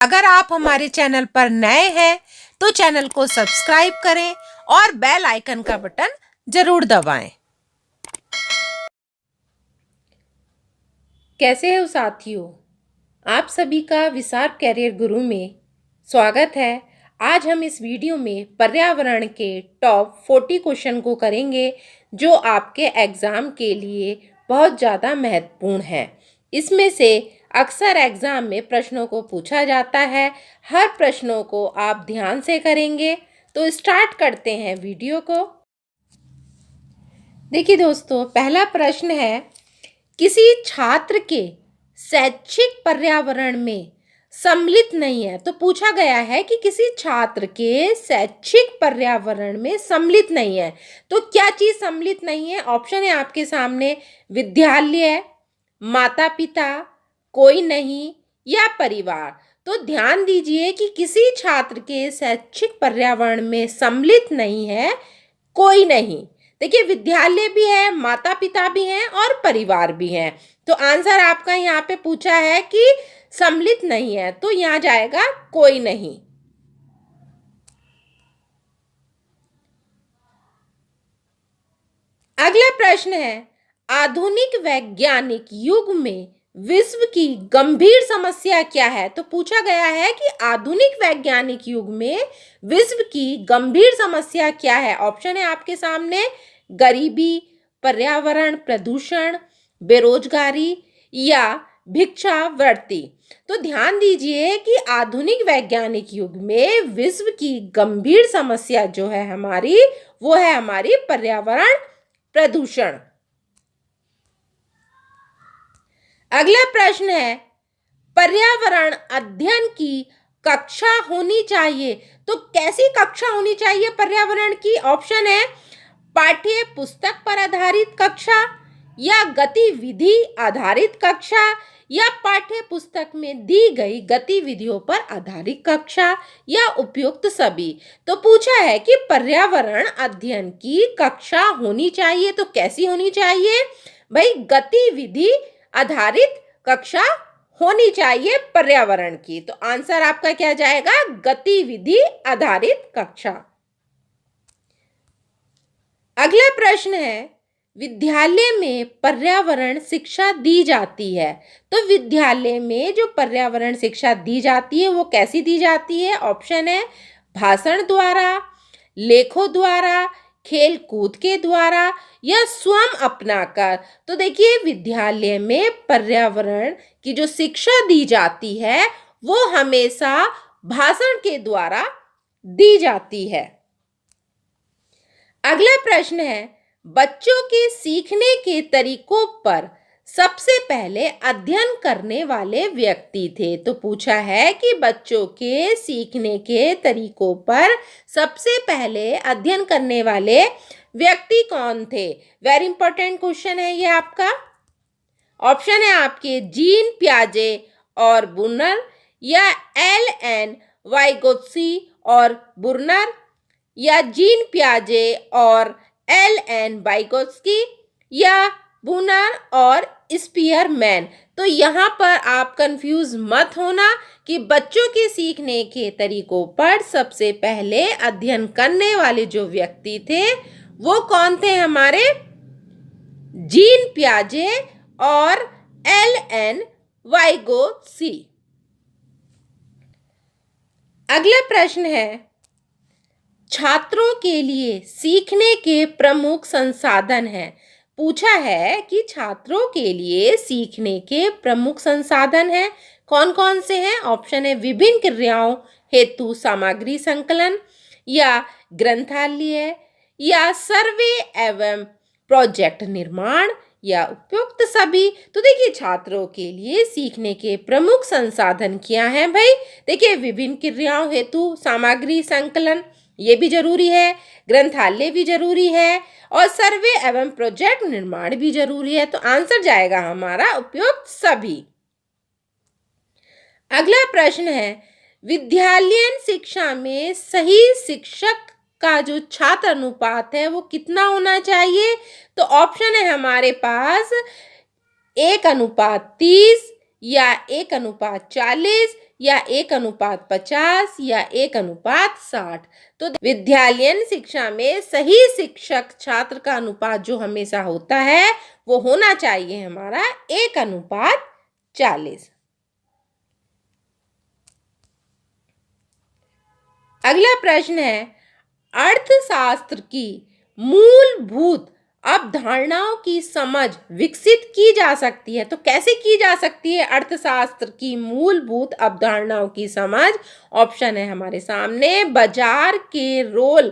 अगर आप हमारे चैनल पर नए हैं तो चैनल को सब्सक्राइब करें और बेल आइकन का बटन जरूर दबाएं। कैसे हो साथियों, आप सभी का विशार्प कैरियर गुरु में स्वागत है। आज हम इस वीडियो में पर्यावरण के टॉप 40 क्वेश्चन को करेंगे जो आपके एग्ज़ाम के लिए बहुत ज़्यादा महत्वपूर्ण है। इसमें से अक्सर एग्ज़ाम में प्रश्नों को पूछा जाता है। हर प्रश्नों को आप ध्यान से करेंगे। तो स्टार्ट करते हैं वीडियो को। देखिए दोस्तों, पहला प्रश्न है, किसी छात्र के शैक्षिक पर्यावरण में सम्मिलित नहीं है। तो पूछा गया है कि किसी छात्र के शैक्षिक पर्यावरण में सम्मिलित नहीं है। तो क्या चीज़ सम्मिलित नहीं है? ऑप्शन है आपके सामने, विद्यालय, माता पिता, कोई नहीं या परिवार। तो ध्यान दीजिए कि किसी छात्र के शैक्षिक पर्यावरण में सम्मिलित नहीं है, कोई नहीं। देखिए, विद्यालय भी है, माता पिता भी हैं और परिवार भी हैं। तो आंसर आपका यहाँ पे पूछा है कि सम्मिलित नहीं है, तो यहाँ जाएगा कोई नहीं। अगला प्रश्न है, आधुनिक वैज्ञानिक युग में विश्व की गंभीर समस्या क्या है? तो पूछा गया है कि आधुनिक वैज्ञानिक युग में विश्व की गंभीर समस्या क्या है? ऑप्शन है आपके सामने, गरीबी, पर्यावरण प्रदूषण, बेरोजगारी या भिक्षावृत्ति। तो ध्यान दीजिए कि आधुनिक वैज्ञानिक युग में विश्व की गंभीर समस्या जो है हमारी, वो है हमारी पर्यावरण प्रदूषण। अगला प्रश्न है, पर्यावरण अध्ययन की कक्षा होनी चाहिए। तो कैसी कक्षा होनी चाहिए पर्यावरण की? ऑप्शन है, पाठ्य पुस्तक पर आधारित कक्षा या गतिविधि आधारित कक्षा या पाठ्य पुस्तक में दी गई गतिविधियों पर आधारित कक्षा या उपयुक्त सभी। तो पूछा है कि पर्यावरण अध्ययन की कक्षा होनी चाहिए, तो कैसी होनी चाहिए भाई? गतिविधि आधारित कक्षा होनी चाहिए पर्यावरण की। तो आंसर आपका क्या जाएगा? गतिविधि आधारित कक्षा। अगला प्रश्न है, विद्यालय में पर्यावरण शिक्षा दी जाती है। तो विद्यालय में जो पर्यावरण शिक्षा दी जाती है वो कैसी दी जाती है? ऑप्शन है, भाषण द्वारा, लेखों द्वारा, खेल कूद के द्वारा या स्वयं अपनाकर। तो देखिए, विद्यालय में पर्यावरण की जो शिक्षा दी जाती है वो हमेशा भाषण के द्वारा दी जाती है। अगला प्रश्न है, बच्चों के सीखने के तरीकों पर सबसे पहले अध्ययन करने वाले व्यक्ति थे। तो पूछा है कि बच्चों के सीखने के तरीकों पर सबसे पहले अध्ययन करने वाले व्यक्ति कौन थे? वेरी इंपॉर्टेंट क्वेश्चन है ये आपका। ऑप्शन है आपके, जीन पियाजे और बुर्नर या एल.एन. वाइगोत्स्की और बुर्नर या जीन पियाजे और एल.एन. वाइगोत्स्की या बुर्नर और स्पीयरमैन। तो यहाँ पर आप कंफ्यूज मत होना कि बच्चों के सीखने के तरीकों पर सबसे पहले अध्ययन करने वाले जो व्यक्ति थे वो कौन थे हमारे? जीन पियाजे और एल.एन. वाइगोत्स्की। अगला प्रश्न है, छात्रों के लिए सीखने के प्रमुख संसाधन हैं। पूछा है कि छात्रों के लिए सीखने के प्रमुख संसाधन हैं, कौन कौन से हैं? ऑप्शन है, विभिन्न क्रियाओं हेतु सामग्री संकलन या ग्रंथालय या सर्वे एवं प्रोजेक्ट निर्माण या उपयुक्त सभी। तो देखिए, छात्रों के लिए सीखने के प्रमुख संसाधन क्या हैं भाई? देखिए, विभिन्न क्रियाओं हेतु सामग्री संकलन ये भी जरूरी है, ग्रंथालय भी जरूरी है और सर्वे एवं प्रोजेक्ट निर्माण भी जरूरी है। तो आंसर जाएगा हमारा उपयुक्त सभी। अगला प्रश्न है, विद्यालयन शिक्षा में सही शिक्षक का जो छात्र अनुपात है वो कितना होना चाहिए? तो ऑप्शन है हमारे पास, 1:30 या 1:40 या 1:50 या 1:60। तो विद्यालयन शिक्षा में सही शिक्षक छात्र का अनुपात जो हमेशा होता है वो होना चाहिए हमारा 1:40। अगला प्रश्न है, अर्थशास्त्र की मूलभूत अवधारणाओं की समझ विकसित की जा सकती है। तो कैसे की जा सकती है अर्थशास्त्र की मूलभूत अवधारणाओं की समझ? ऑप्शन है हमारे सामने, बाजार के रोल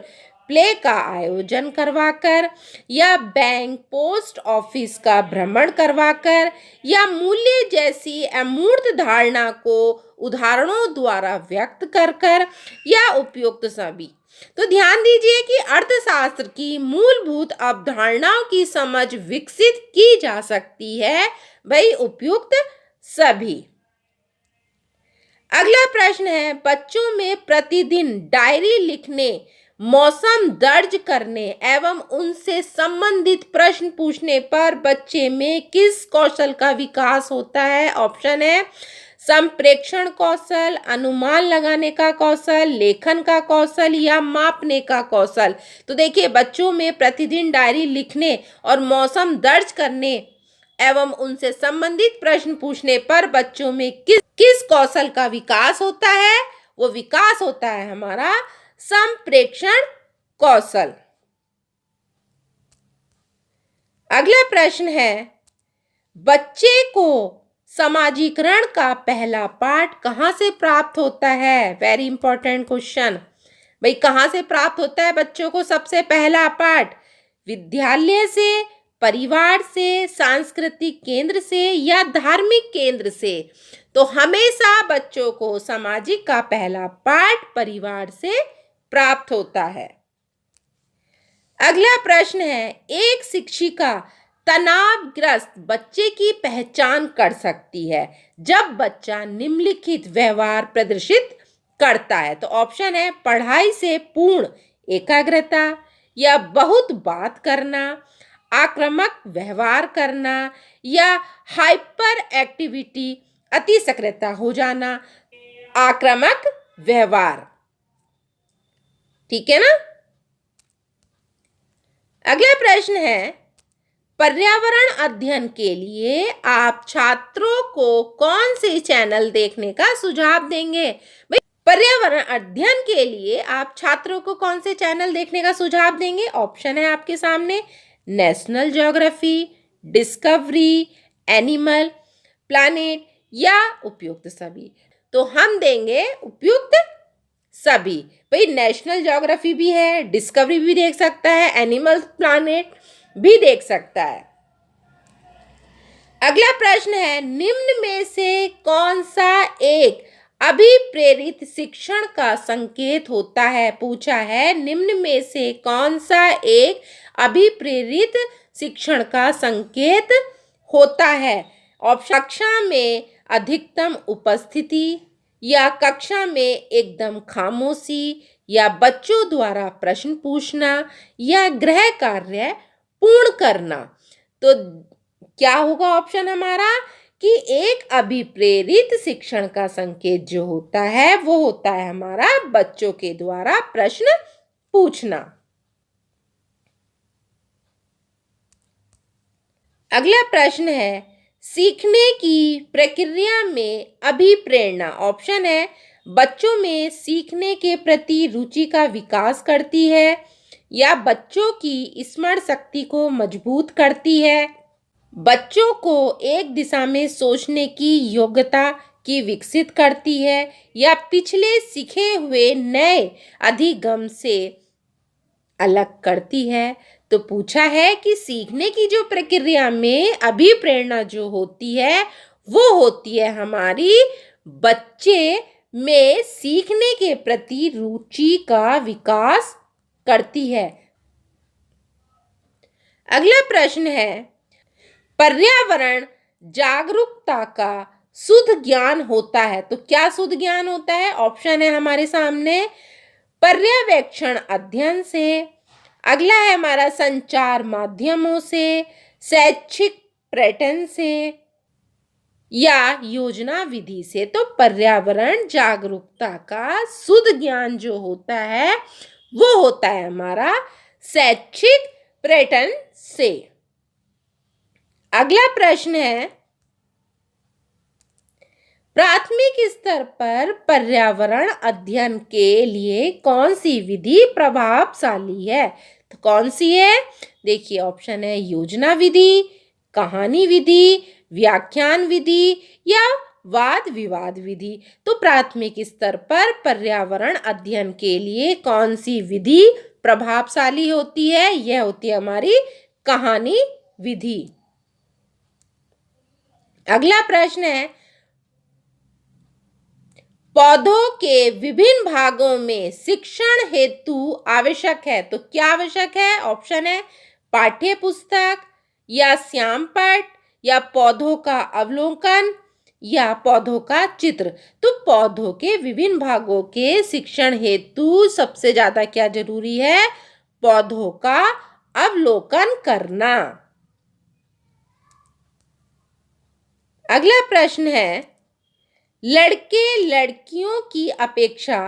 प्ले का आयोजन करवाकर, या बैंक पोस्ट ऑफिस का भ्रमण करवाकर, या मूल्य जैसी अमूर्त धारणा को उदाहरणों द्वारा व्यक्त कर, या उपयुक्त सभी। तो ध्यान दीजिए कि अर्थशास्त्र की मूलभूत अवधारणाओं की समझ विकसित की जा सकती है भाई उपयुक्त सभी। अगला प्रश्न है, बच्चों में प्रतिदिन डायरी लिखने, मौसम दर्ज करने एवं उनसे संबंधित प्रश्न पूछने पर बच्चे में किस कौशल का विकास होता है? ऑप्शन है संप्रेक्षण कौशल, अनुमान लगाने का कौशल, लेखन का कौशल, या मापने का कौशल। तो देखिए, बच्चों में प्रतिदिन डायरी लिखने और मौसम दर्ज करने एवं उनसे संबंधित प्रश्न पूछने पर बच्चों में किस कौशल का विकास होता है? वो विकास होता है हमारा संप्रेक्षण कौशल। अगला प्रश्न है, बच्चे को समाजीकरण का पहला पाठ कहाँ से प्राप्त होता है? Very important question. भाई कहाँ से प्राप्त होता है बच्चों को सबसे पहला पाठ? विद्यालय से, परिवार से, सांस्कृतिक केंद्र से, या धार्मिक केंद्र से? तो हमेशा बच्चों को सामाजिक का पहला पाठ परिवार से प्राप्त होता है। अगला प्रश्न है, एक शिक्षिका तनावग्रस्त बच्चे की पहचान कर सकती है जब बच्चा निम्नलिखित व्यवहार प्रदर्शित करता है। तो ऑप्शन है पढ़ाई से पूर्ण एकाग्रता, या बहुत बात करना, आक्रामक व्यवहार करना, या हाइपर एक्टिविटी अति सक्रियता हो जाना। आक्रामक व्यवहार, ठीक है ना। अगला प्रश्न है, पर्यावरण अध्ययन के लिए आप छात्रों को कौन से चैनल देखने का सुझाव देंगे? भाई पर्यावरण अध्ययन के लिए आप छात्रों को कौन से चैनल देखने का सुझाव देंगे? ऑप्शन है आपके सामने, national geography, discovery, animal planet, या उपयुक्त सभी। तो हम देंगे उपयुक्त सभी। भाई नेशनल ज्योग्राफी भी है, डिस्कवरी भी देख सकता है, एनिमल प्लैनेट भी देख सकता है। अगला प्रश्न है, निम्न में से कौन सा एक अभिप्रेरित शिक्षण का संकेत होता है? पूछा है, निम्न में से कौन सा एक अभिप्रेरित शिक्षण का संकेत होता है? ऑप्शन, कक्षा में अधिकतम उपस्थिति, या कक्षा में एकदम खामोशी, या बच्चों द्वारा प्रश्न पूछना, या गृह कार्य पूर्ण करना। तो क्या होगा ऑप्शन हमारा कि एक अभिप्रेरित शिक्षण का संकेत जो होता है वो होता है हमारा बच्चों के द्वारा प्रश्न पूछना। अगला प्रश्न है, सीखने की प्रक्रिया में अभिप्रेरणा, ऑप्शन है बच्चों में सीखने के प्रति रुचि का विकास करती है, या बच्चों की स्मरण शक्ति को मजबूत करती है, बच्चों को एक दिशा में सोचने की योग्यता की विकसित करती है, या पिछले सीखे हुए नए अधिगम से अलग करती है। तो पूछा है कि सीखने की जो प्रक्रिया में अभिप्रेरणा जो होती है वो होती है हमारी बच्चे में सीखने के प्रति रुचि का विकास करती है। अगला प्रश्न है, पर्यावरण जागरूकता का शुद्ध ज्ञान होता है। तो क्या शुद्ध ज्ञान होता है? ऑप्शन है हमारे सामने, पर्यवेक्षण अध्ययन से, अगला है हमारा संचार माध्यमों से, शैक्षिक पर्यटन से, या योजना विधि से। तो पर्यावरण जागरूकता का शुद्ध ज्ञान जो होता है वो होता है हमारा शैक्षिक पर्यटन से। अगला प्रश्न है, प्राथमिक स्तर पर पर्यावरण अध्ययन के लिए कौन सी विधि प्रभावशाली है? तो कौन सी है? देखिए ऑप्शन है योजना विधि, कहानी विधि, व्याख्यान विधि या वाद विवाद विधि। तो प्राथमिक स्तर पर पर्यावरण अध्ययन के लिए कौन सी विधि प्रभावशाली होती है? यह होती है हमारी कहानी विधि। अगला प्रश्न है, पौधों के विभिन्न भागों में शिक्षण हेतु आवश्यक है। तो क्या आवश्यक है? ऑप्शन है पाठ्य पुस्तक या श्यामपट्ट या पौधों का अवलोकन या पौधों का चित्र। तो पौधों के विभिन्न भागों के शिक्षण हेतु सबसे ज्यादा क्या जरूरी है? पौधों का अवलोकन करना। अगला प्रश्न है, लड़के लड़कियों की अपेक्षा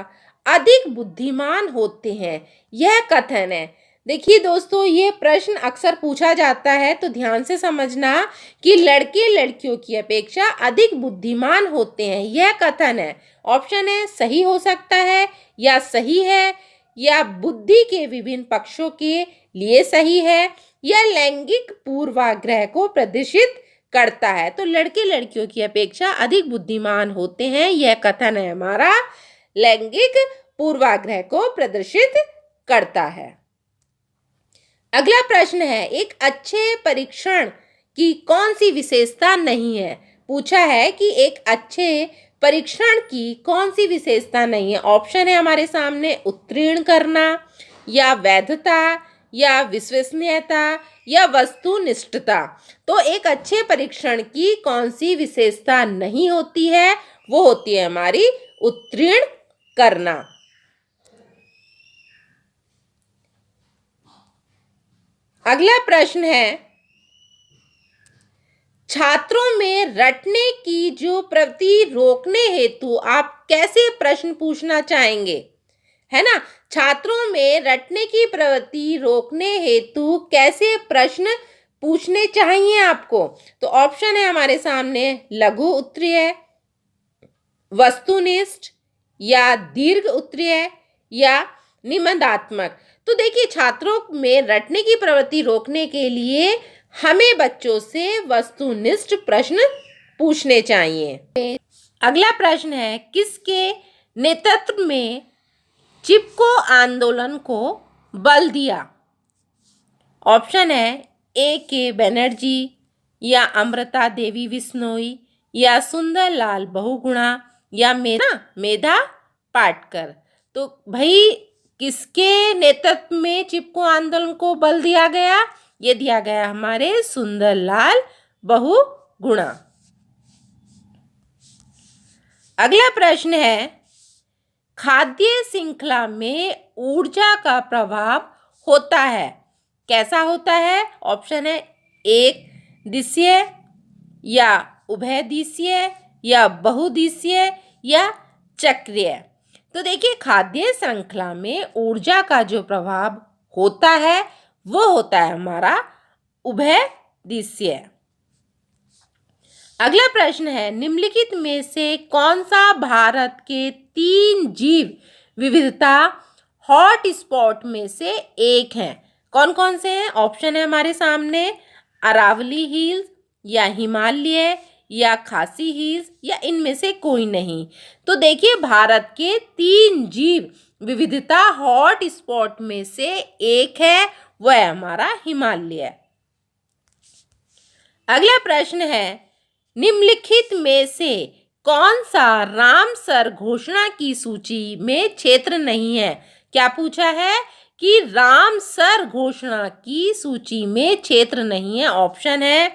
अधिक बुद्धिमान होते हैं, यह कथन है। देखिए दोस्तों, ये प्रश्न अक्सर पूछा जाता है, तो ध्यान से समझना कि लड़के लड़कियों की अपेक्षा अधिक बुद्धिमान होते हैं, यह कथन है। ऑप्शन है सही हो सकता है या सही है या बुद्धि के विभिन्न पक्षों के लिए सही है या लैंगिक पूर्वाग्रह को प्रदर्शित करता है। तो लड़के लड़कियों की अपेक्षा अधिक बुद्धिमान होते हैं, यह कथन है हमारा लैंगिक पूर्वाग्रह को प्रदर्शित करता है। अगला प्रश्न है, एक अच्छे परीक्षण की कौन सी विशेषता नहीं है? पूछा है कि एक अच्छे परीक्षण की कौन सी विशेषता नहीं है। ऑप्शन है हमारे सामने उत्तीर्ण करना या वैधता या विश्वसनीयता या वस्तुनिष्ठता। तो एक अच्छे परीक्षण की कौन सी विशेषता नहीं होती है? वो होती है हमारी उत्तीर्ण करना। अगला प्रश्न है, छात्रों में रटने की जो प्रवृत्ति रोकने हेतु आप कैसे प्रश्न पूछना चाहेंगे? है ना, छात्रों में रटने की प्रवृत्ति रोकने हेतु कैसे प्रश्न पूछने चाहिए आपको? तो ऑप्शन है हमारे सामने लघु उत्तरीय, वस्तुनिष्ठ या दीर्घ उत्तरीय या निबंधात्मक। तो देखिए, छात्रों में रटने की प्रवृत्ति रोकने के लिए हमें बच्चों से वस्तुनिष्ठ प्रश्न पूछने चाहिए। अगला प्रश्न है, किसके नेतृत्व में चिपको आंदोलन को बल दिया? ऑप्शन है A.K. बनर्जी या अमृता देवी बिश्नोई या सुंदरलाल बहुगुणा या मेधा पाटकर। तो भाई, किसके नेतृत्व में चिपको आंदोलन को बल दिया गया? ये दिया गया हमारे सुंदरलाल बहुगुणा। अगला प्रश्न है, खाद्य श्रृंखला में ऊर्जा का प्रभाव होता है, कैसा होता है? ऑप्शन है एक दिशीय या उभयदिशीय या बहुदिशीय या चक्रीय। तो देखिए, खाद्य श्रृंखला में ऊर्जा का जो प्रभाव होता है वो होता है हमारा उभयदिशीय। अगला प्रश्न है, निम्नलिखित में से कौन सा भारत के 3 जीव विविधता हॉटस्पॉट में से एक है? कौन कौन से हैं? ऑप्शन है हमारे सामने अरावली हिल्स या हिमालय या खासी हिल्स या इनमें से कोई नहीं। तो देखिए, भारत के 3 जीव विविधता हॉटस्पॉट में से एक है, वह है हमारा हिमालय। अगला प्रश्न है, निम्नलिखित में से कौन सा रामसर घोषणा की सूची में क्षेत्र नहीं है? क्या पूछा है कि रामसर घोषणा की सूची में क्षेत्र नहीं है। ऑप्शन है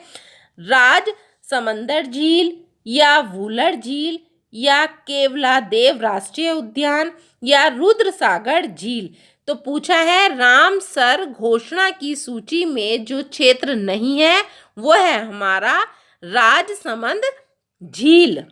राज समंदर झील या वुलर झील या केवलादेव राष्ट्रीय उद्यान या रुद्रसागर झील। तो पूछा है रामसर घोषणा की सूची में जो क्षेत्र नहीं है वो है हमारा राजसमंद झील।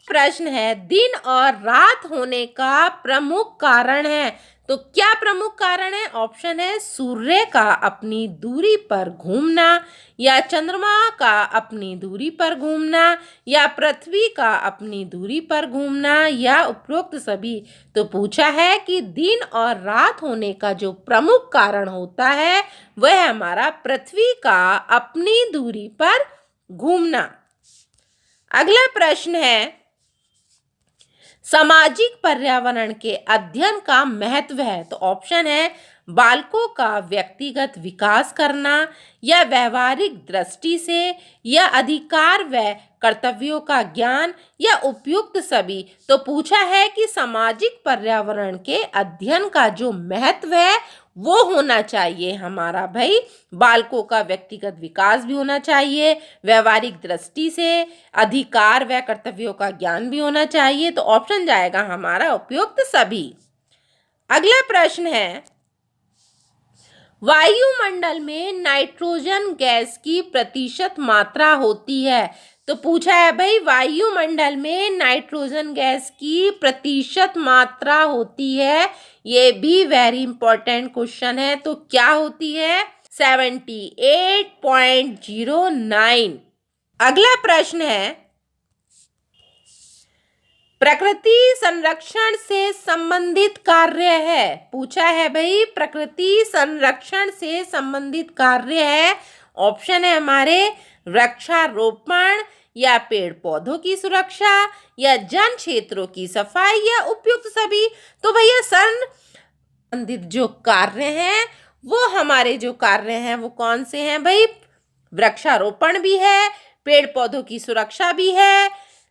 प्रश्न है, दिन और रात होने का प्रमुख कारण है। तो क्या प्रमुख कारण है? ऑप्शन है सूर्य का अपनी दूरी पर घूमना, या चंद्रमा का अपनी दूरी पर घूमना, या पृथ्वी का अपनी दूरी पर घूमना, या उपरोक्त सभी। तो पूछा है कि दिन और रात होने का जो प्रमुख कारण होता है वह हमारा पृथ्वी का अपनी दूरी पर घूमना। अगला प्रश्न है, सामाजिक पर्यावरण के अध्ययन का महत्व है। तो ऑप्शन है बालकों का व्यक्तिगत विकास करना, या व्यवहारिक दृष्टि से, या अधिकार व कर्तव्यों का ज्ञान, या उपयुक्त सभी। तो पूछा है कि सामाजिक पर्यावरण के अध्ययन का जो महत्व है वो होना चाहिए हमारा भाई, बालकों का व्यक्तिगत विकास भी होना चाहिए, व्यवहारिक दृष्टि से, अधिकार व कर्तव्यों का ज्ञान भी होना चाहिए। तो ऑप्शन जाएगा हमारा उपयुक्त सभी। अगला प्रश्न है, वायुमंडल में नाइट्रोजन गैस की प्रतिशत मात्रा होती है। तो पूछा है भाई, वायुमंडल में नाइट्रोजन गैस की प्रतिशत मात्रा होती है। ये भी वेरी इंपॉर्टेंट क्वेश्चन है। तो क्या होती है? 78.09। अगला प्रश्न है, प्रकृति संरक्षण से संबंधित कार्य है। पूछा है भाई, प्रकृति संरक्षण से संबंधित कार्य है। ऑप्शन है हमारे वृक्षारोपण, या पेड़ पौधों की सुरक्षा, या जन क्षेत्रों की सफाई, या उपयुक्त सभी। तो भैया संबंधित जो कार्य हैं वो हमारे जो कार्य हैं वो कौन से हैं भाई? वृक्षारोपण भी है, पेड़ पौधों की सुरक्षा भी है,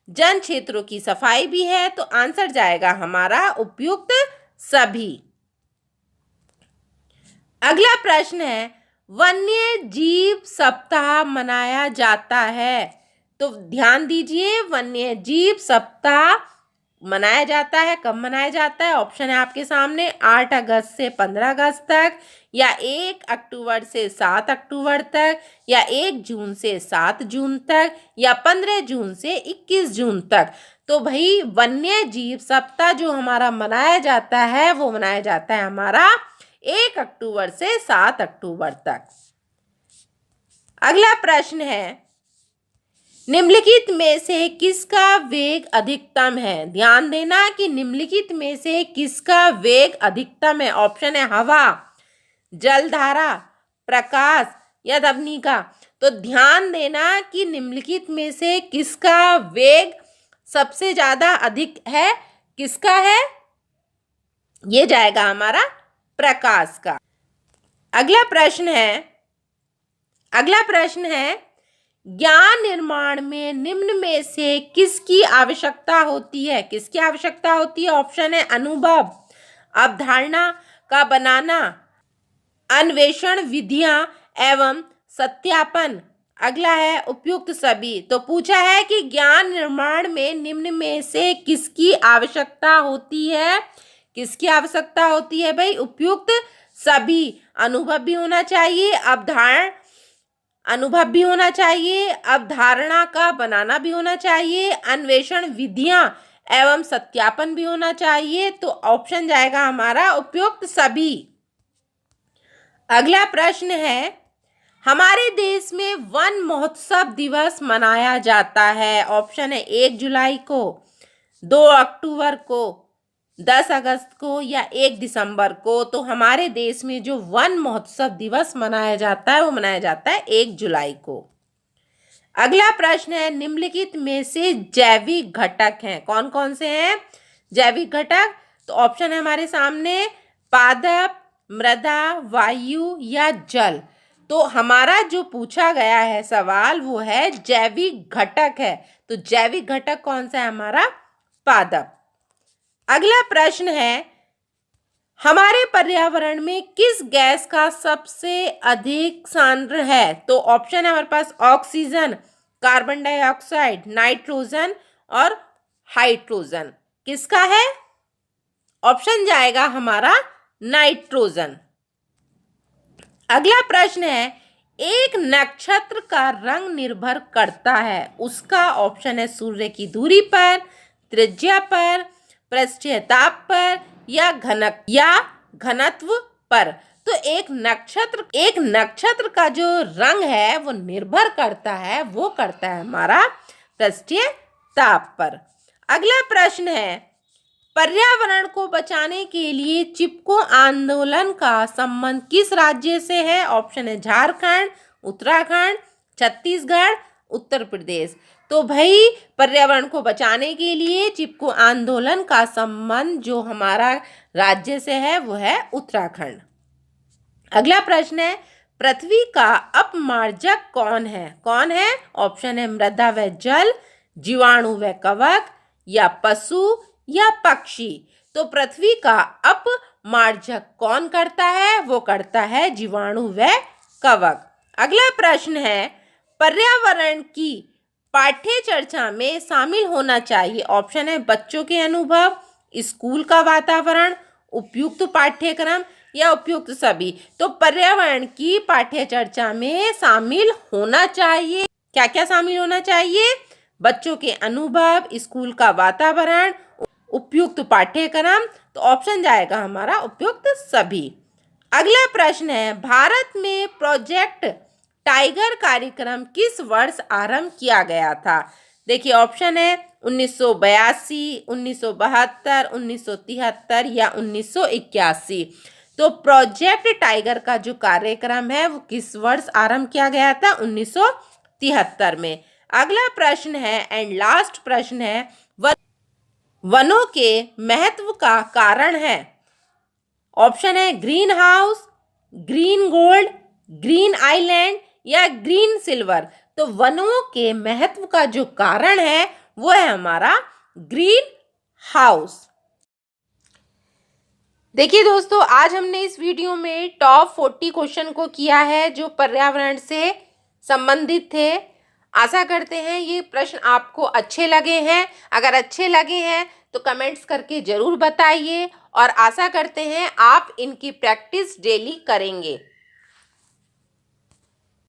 जन क्षेत्रों की सफाई भी है। तो आंसर जाएगा हमारा उपयुक्त सभी। अगला प्रश्न है, वन्य जीव सप्ताह मनाया जाता है। तो ध्यान दीजिए, वन्य जीव सप्ताह मनाया जाता है, कब मनाया जाता है? ऑप्शन है आपके सामने, 8 अगस्त से 15 अगस्त तक, या 1 अक्टूबर से 7 अक्टूबर तक, या 1 जून से 7 जून तक, या 15 जून से 21 जून तक। तो भाई वन्य जीव सप्ताह जो हमारा मनाया जाता है वो मनाया जाता है हमारा 1 अक्टूबर से 7 अक्टूबर तक। अगला प्रश्न है, निम्नलिखित में से किसका वेग अधिकतम है? ध्यान देना कि निम्नलिखित में से किसका वेग अधिकतम है। ऑप्शन है हवा, जलधारा, प्रकाश, या धवनिका। तो ध्यान देना कि निम्नलिखित में से किसका वेग सबसे ज्यादा अधिक है? किसका है? ये जाएगा हमारा प्रकाश का। अगला प्रश्न है, ज्ञान निर्माण में निम्न में से किसकी आवश्यकता होती है? किसकी आवश्यकता होती है? ऑप्शन है अनुभव, अवधारणा का बनाना, अन्वेषण विधियां एवं सत्यापन। अगला है उपयुक्त सभी। तो पूछा है कि ज्ञान निर्माण में निम्न में से किसकी आवश्यकता होती है? किसकी आवश्यकता होती है भाई? उपयुक्त सभी। अनुभव भी होना चाहिए, अनुभव भी होना चाहिए, अवधारणा का बनाना भी होना चाहिए, अन्वेषण विधियां एवं सत्यापन भी होना चाहिए। तो ऑप्शन जाएगा हमारा उपयुक्त सभी। अगला प्रश्न है, हमारे देश में वन महोत्सव दिवस मनाया जाता है। ऑप्शन है 1 जुलाई को, 2 अक्टूबर को, 10 अगस्त को, या 1 दिसंबर को। तो हमारे देश में जो वन महोत्सव दिवस मनाया जाता है वो मनाया जाता है 1 जुलाई को। अगला प्रश्न है, निम्नलिखित में से जैविक घटक हैं, कौन कौन से हैं जैविक घटक? तो ऑप्शन है हमारे सामने, पादप, मृदा, वायु, या जल। तो हमारा जो पूछा गया है सवाल वो है जैविक घटक है। तो जैविक घटक कौन सा है? हमारा पादप। अगला प्रश्न है, हमारे पर्यावरण में किस गैस का सबसे अधिक सांद्र है? तो ऑप्शन है हमारे पास ऑक्सीजन, कार्बन डाइऑक्साइड, नाइट्रोजन और हाइड्रोजन। किसका है? ऑप्शन जाएगा हमारा नाइट्रोजन। अगला प्रश्न है, एक नक्षत्र का रंग निर्भर करता है, उसका ऑप्शन है सूर्य की दूरी पर, त्रिज्या पर, पृष्ठीय ताप पर या घनत्व पर। तो एक नक्षत्र का जो रंग है वो निर्भर करता है, वो करता है हमारा पृष्ठीय ताप पर। अगला प्रश्न है, पर्यावरण को बचाने के लिए चिपको आंदोलन का संबंध किस राज्य से है? ऑप्शन है झारखंड, उत्तराखंड, छत्तीसगढ़, उत्तर प्रदेश। तो भाई पर्यावरण को बचाने के लिए चिपको आंदोलन का संबंध जो हमारा राज्य से है वो है उत्तराखंड। अगला प्रश्न है, पृथ्वी का अपमार्जक कौन है? ऑप्शन है मृदा व जल, जीवाणु व कवक या पशु या पक्षी। तो पृथ्वी का अपमार्जक कौन करता है? वो करता है जीवाणु व कवक। अगला प्रश्न है, पर्यावरण की पाठ्य चर्चा में शामिल होना चाहिए। ऑप्शन है बच्चों के अनुभव, स्कूल का वातावरण, उपयुक्त पाठ्यक्रम या उपयुक्त सभी। तो पर्यावरण की पाठ्य चर्चा में शामिल होना चाहिए, क्या क्या शामिल होना चाहिए? बच्चों के अनुभव, स्कूल का वातावरण, उपयुक्त पाठ्यक्रम। तो ऑप्शन जाएगा हमारा उपयुक्त सभी। अगला प्रश्न है, भारत में प्रोजेक्ट टाइगर कार्यक्रम किस वर्ष आरंभ किया गया था? देखिए ऑप्शन है 1982, 1972, 1973 या 1981। तो प्रोजेक्ट टाइगर का जो कार्यक्रम है वो किस वर्ष आरंभ किया गया था? 1973 में। अगला प्रश्न है एंड लास्ट प्रश्न है, वनों के महत्व का कारण है। ऑप्शन है green house, green gold, green island या ग्रीन सिल्वर। तो वनों के महत्व का जो कारण है वो है हमारा ग्रीन हाउस। देखिए दोस्तों, आज हमने इस वीडियो में टॉप 40 क्वेश्चन को किया है जो पर्यावरण से संबंधित थे। आशा करते हैं ये प्रश्न आपको अच्छे लगे हैं। अगर अच्छे लगे हैं तो कमेंट्स करके ज़रूर बताइए और आशा करते हैं आप इनकी प्रैक्टिस डेली करेंगे।